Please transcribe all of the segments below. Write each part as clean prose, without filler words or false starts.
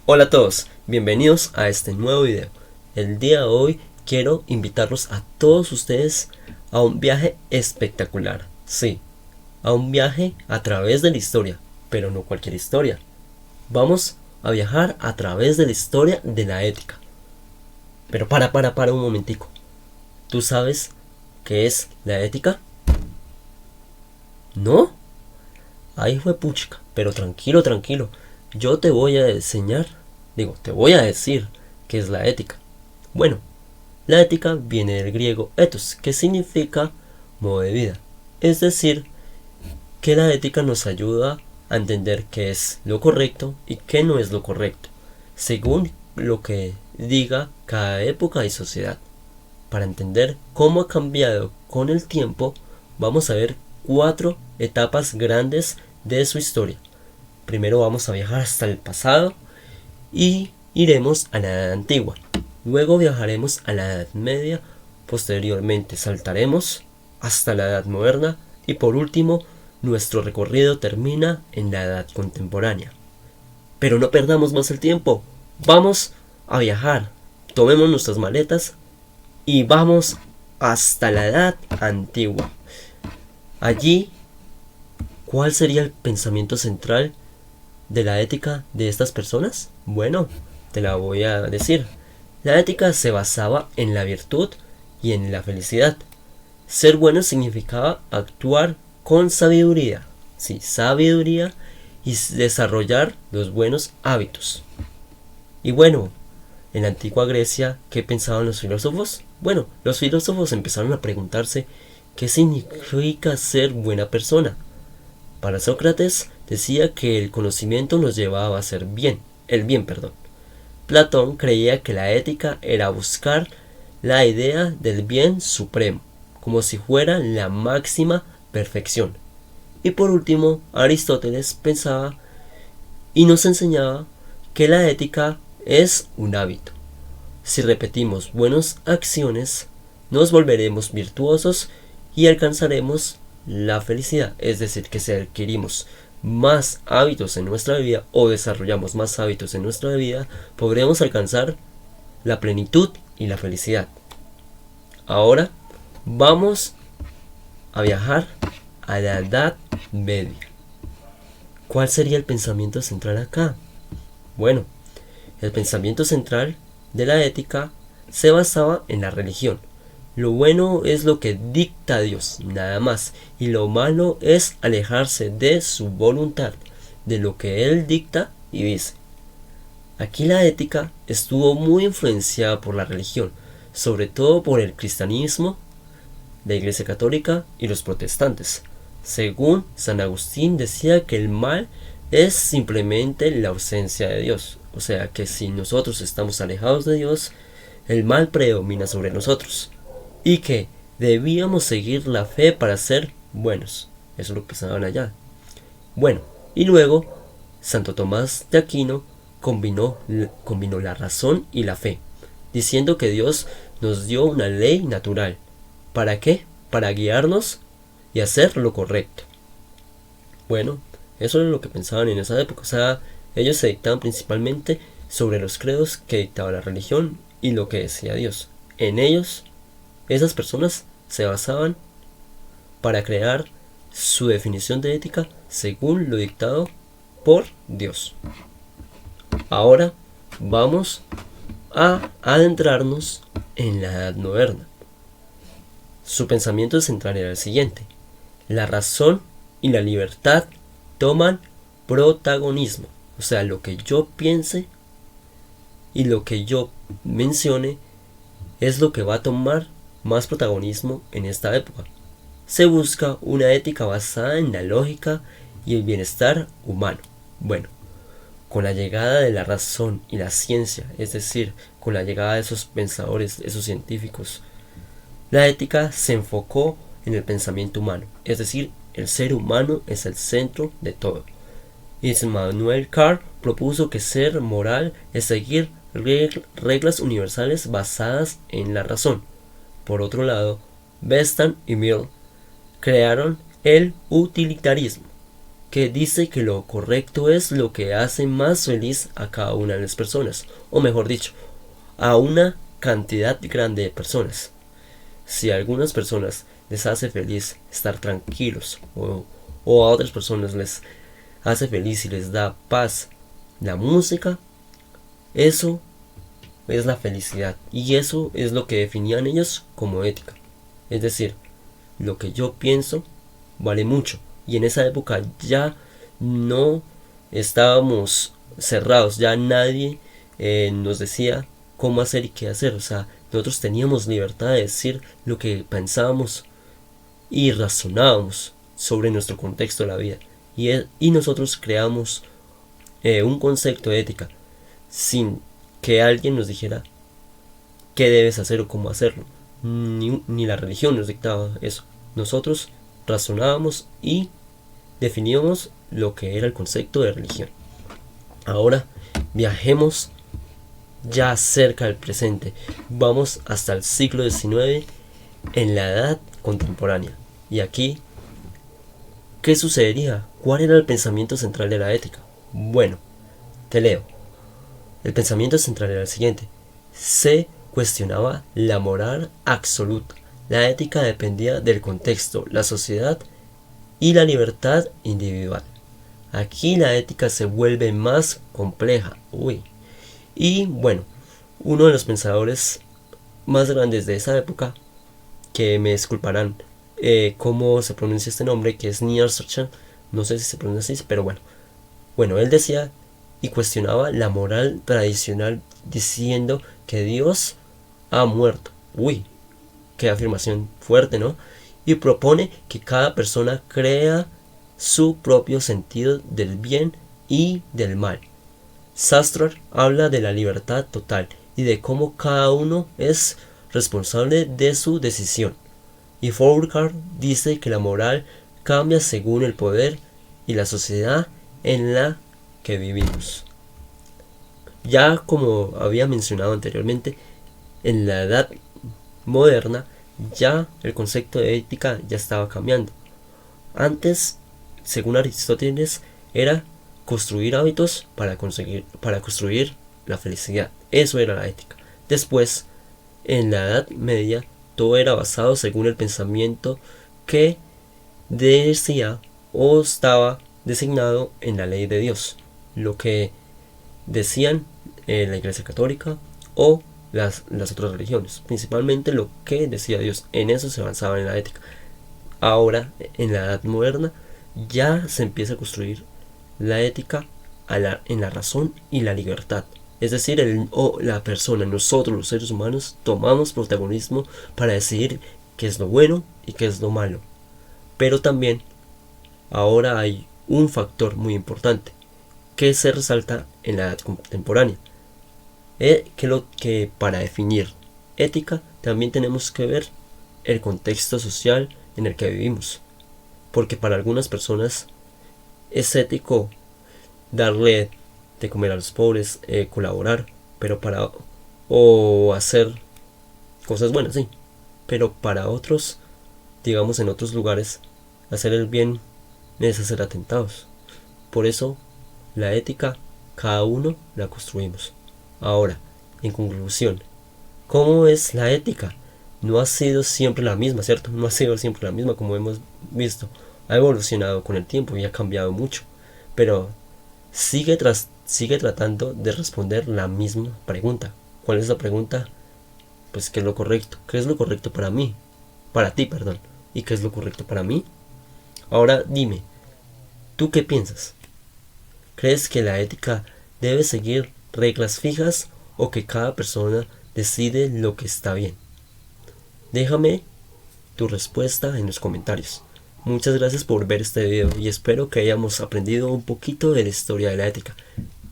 Hola a todos, bienvenidos a este nuevo video. El día de hoy quiero invitarlos a todos ustedes a un viaje espectacular. Sí, a un viaje a través de la historia, pero no cualquier historia. Vamos a viajar a través de la historia de la ética. Pero para un momentico. ¿Tú sabes qué es la ética? ¿No? Ay, fue puchica, pero tranquilo. Yo te voy a te voy a decir qué es la ética. Bueno, la ética viene del griego ethos, que significa modo de vida. Es decir, que la ética nos ayuda a entender qué es lo correcto y qué no es lo correcto, según lo que diga cada época y sociedad. Para entender cómo ha cambiado con el tiempo, vamos a ver 4 etapas grandes de su historia. Primero vamos a viajar hasta el pasado y iremos a la Edad Antigua. Luego viajaremos a la Edad Media, posteriormente saltaremos hasta la Edad Moderna y por último nuestro recorrido termina en la Edad Contemporánea. Pero no perdamos más el tiempo, vamos a viajar, tomemos nuestras maletas y vamos hasta la Edad Antigua. Allí, ¿cuál sería el pensamiento central de la ética de estas personas? Bueno, te la voy a decir. La ética se basaba en la virtud y en la felicidad. Ser bueno significaba actuar con sabiduría. Sí, sabiduría y desarrollar los buenos hábitos. Y bueno, en la antigua Grecia, ¿qué pensaban los filósofos? Bueno, los filósofos empezaron a preguntarse qué significa ser buena persona. Para Sócrates decía que el conocimiento nos llevaba a hacer el bien. Platón creía que la ética era buscar la idea del bien supremo, como si fuera la máxima perfección. Y por último, Aristóteles pensaba y nos enseñaba que la ética es un hábito. Si repetimos buenas acciones, nos volveremos virtuosos y alcanzaremos la felicidad. Es decir, que si adquirimos más hábitos en nuestra vida o desarrollamos más hábitos en nuestra vida, podremos alcanzar la plenitud y la felicidad. Ahora vamos a viajar a la Edad Media. ¿Cuál sería el pensamiento central acá? Bueno, el pensamiento central de la ética se basaba en la religión. Lo bueno es lo que dicta Dios, nada más, y lo malo es alejarse de su voluntad, de lo que Él dicta y dice. Aquí la ética estuvo muy influenciada por la religión, sobre todo por el cristianismo, la Iglesia Católica y los protestantes. Según San Agustín decía que el mal es simplemente la ausencia de Dios, o sea que si nosotros estamos alejados de Dios, el mal predomina sobre nosotros. Y que debíamos seguir la fe para ser buenos. Eso es lo que pensaban allá. Bueno, y luego Santo Tomás de Aquino combinó la razón y la fe, diciendo que Dios nos dio una ley natural. ¿Para qué? Para guiarnos y hacer lo correcto. Bueno, eso es lo que pensaban en esa época. O sea, ellos se dictaban principalmente sobre los credos que dictaba la religión y lo que decía Dios. En ellos esas personas se basaban para crear su definición de ética según lo dictado por Dios. Ahora vamos a adentrarnos en la Edad Moderna. Su pensamiento central era el siguiente: la razón y la libertad toman protagonismo. O sea, lo que yo piense y lo que yo mencione es lo que va a tomar más protagonismo en esta época. Se busca una ética basada en la lógica y el bienestar humano. Bueno, con la llegada de la razón y la ciencia, es decir, con la llegada de esos pensadores, esos científicos, la ética se enfocó en el pensamiento humano, es decir, el ser humano es el centro de todo. Immanuel Kant propuso que ser moral es seguir reglas universales basadas en la razón. Por otro lado, Bestan y Mill crearon el utilitarismo, que dice que lo correcto es lo que hace más feliz a cada una de las personas, o mejor dicho, a una cantidad grande de personas. Si a algunas personas les hace feliz estar tranquilos, o a otras personas les hace feliz y les da paz la música, eso es la felicidad, y eso es lo que definían ellos como ética. Es decir, lo que yo pienso vale mucho, y en esa época ya no estábamos cerrados, ya nadie nos decía cómo hacer y qué hacer. O sea, nosotros teníamos libertad de decir lo que pensábamos y razonábamos sobre nuestro contexto de la vida, y nosotros creamos un concepto de ética sin que alguien nos dijera qué debes hacer o cómo hacerlo. Ni la religión nos dictaba eso. Nosotros razonábamos y definíamos lo que era el concepto de religión. Ahora viajemos ya cerca del presente. Vamos hasta el siglo XIX, en la edad contemporánea. Y aquí, ¿qué sucedería? ¿Cuál era el pensamiento central de la ética? Bueno, te leo. El pensamiento central era el siguiente: se cuestionaba la moral absoluta. La ética dependía del contexto, la sociedad y la libertad individual. Aquí la ética se vuelve más compleja. Y bueno, uno de los pensadores más grandes de esa época, que me disculparán cómo se pronuncia este nombre, que es Neil Strauss, no sé si se pronuncia así, pero bueno, él decía y cuestionaba la moral tradicional diciendo que Dios ha muerto. Qué afirmación fuerte, ¿no? Y propone que cada persona crea su propio sentido del bien y del mal. Sartre habla de la libertad total y de cómo cada uno es responsable de su decisión. Y Foucault dice que la moral cambia según el poder y la sociedad en la que vivimos. Ya como había mencionado anteriormente, en la edad moderna ya el concepto de ética ya estaba cambiando. Antes, según Aristóteles, era construir hábitos para construir la felicidad. Eso era la ética. Después, en la Edad Media, todo era basado según el pensamiento que decía o estaba designado en la ley de Dios, lo que decían la Iglesia Católica o las otras religiones, principalmente lo que decía Dios. En eso se avanzaba en la ética. Ahora, en la edad moderna, ya se empieza a construir la ética en la razón y la libertad. Es decir, la persona, nosotros los seres humanos, tomamos protagonismo para decidir qué es lo bueno y qué es lo malo. Pero también, ahora hay un factor muy importante que se resalta en la edad contemporánea. Que para definir ética también tenemos que ver el contexto social en el que vivimos, porque para algunas personas es ético darle de comer a los pobres, colaborar, o hacer cosas buenas, sí, pero para otros, digamos en otros lugares, hacer el bien es hacer atentados. Por eso la ética cada uno la construimos. Ahora, en conclusión, ¿cómo es la ética? No ha sido siempre la misma, ¿cierto? No ha sido siempre la misma, como hemos visto. Ha evolucionado con el tiempo y ha cambiado mucho. Pero sigue tratando de responder la misma pregunta. ¿Cuál es la pregunta? Pues, ¿qué es lo correcto? ¿Qué es lo correcto para mí? Para ti, perdón. ¿Y qué es lo correcto para mí? Ahora dime, ¿tú qué piensas? ¿Crees que la ética debe seguir reglas fijas o que cada persona decide lo que está bien? Déjame tu respuesta en los comentarios. Muchas gracias por ver este video y espero que hayamos aprendido un poquito de la historia de la ética.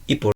Y por